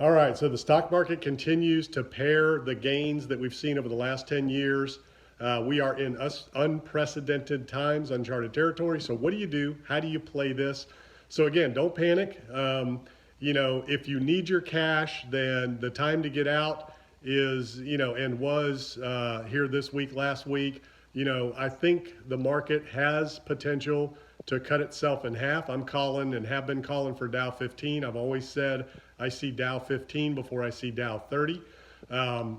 All right, so the stock market continues to pair the gains that we've seen over the last 10 years. We are in unprecedented times, uncharted territory. So, what do you do? How do you play this? So, again, don't panic. If you need your cash, then the time to get out is, and was here this week, last week. I think the market has potential to cut itself in half. I'm calling and have been calling for Dow 15. I've always said I see Dow 15 before I see Dow 30.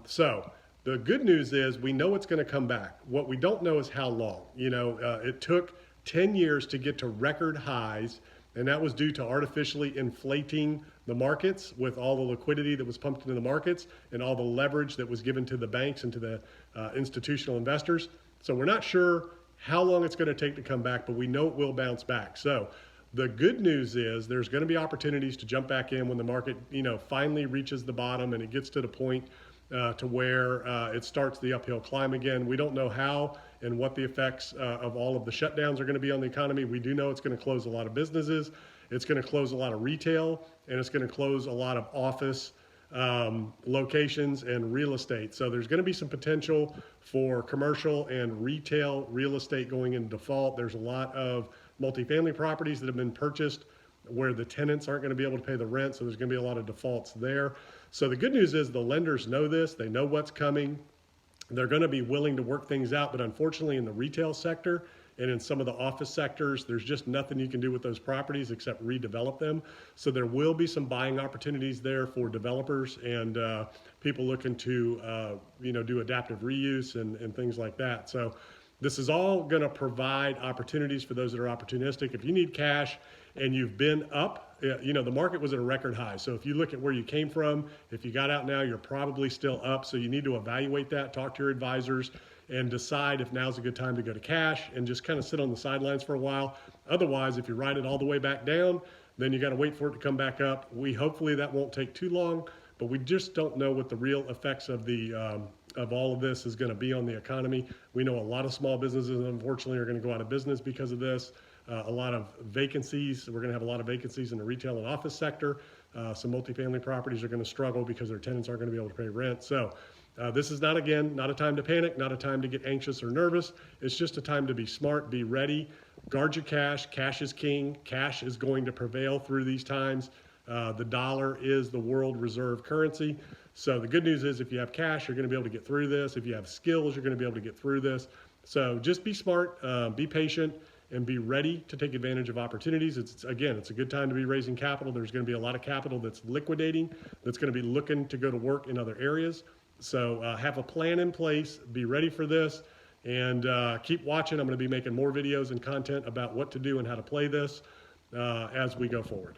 So the good news is we know it's going to come back. What we don't know is how long. It took 10 years to get to record highs, and that was due to artificially inflating the markets with all the liquidity that was pumped into the markets and all the leverage that was given to the banks and to the institutional investors. So we're not sure how long it's going to take to come back, but we know it will bounce back. So the good news is there's going to be opportunities to jump back in when the market, finally reaches the bottom and it gets to the point to where it starts the uphill climb again. We don't know how and what the effects of all of the shutdowns are going to be on the economy. We do know it's going to close a lot of businesses, it's going to close a lot of retail, and it's going to close a lot of office locations and real estate. So there's going to be some potential for commercial and retail real estate going in default. There's a lot of multifamily properties that have been purchased where the tenants aren't going to be able to pay the rent. So there's going to be a lot of defaults there. So the good news is the lenders know this. They know what's coming. They're going to be willing to work things out. But unfortunately, in the retail sector and in some of the office sectors, there's just nothing you can do with those properties except redevelop them. So there will be some buying opportunities there for developers and people looking to, do adaptive reuse and things like that. So this is all going to provide opportunities for those that are opportunistic. If you need cash and you've been up, the market was at a record high. So if you look at where you came from, if you got out now, you're probably still up. So you need to evaluate that, talk to your advisors, and decide if now's a good time to go to cash and just kind of sit on the sidelines for a while. Otherwise, if you ride it all the way back down, then you got to wait for it to come back up. Hopefully that won't take too long, but we just don't know what the real effects of all of this is going to be on the economy. We know a lot of small businesses, unfortunately, are going to go out of business because of this. A lot of vacancies. We're going to have a lot of vacancies in the retail and office sector. Some multifamily properties are going to struggle because their tenants aren't going to be able to pay rent. So this is not a time to panic, not a time to get anxious or nervous. It's just a time to be smart, be ready, guard your cash. Cash is king. Cash is going to prevail through these times. The dollar is the world reserve currency. So the good news is if you have cash, you're going to be able to get through this. If you have skills, you're going to be able to get through this. So just be smart, be patient, and be ready to take advantage of opportunities. It's a good time to be raising capital. There's going to be a lot of capital that's liquidating, that's going to be looking to go to work in other areas. So have a plan in place, be ready for this, and keep watching. I'm going to be making more videos and content about what to do and how to play this as we go forward.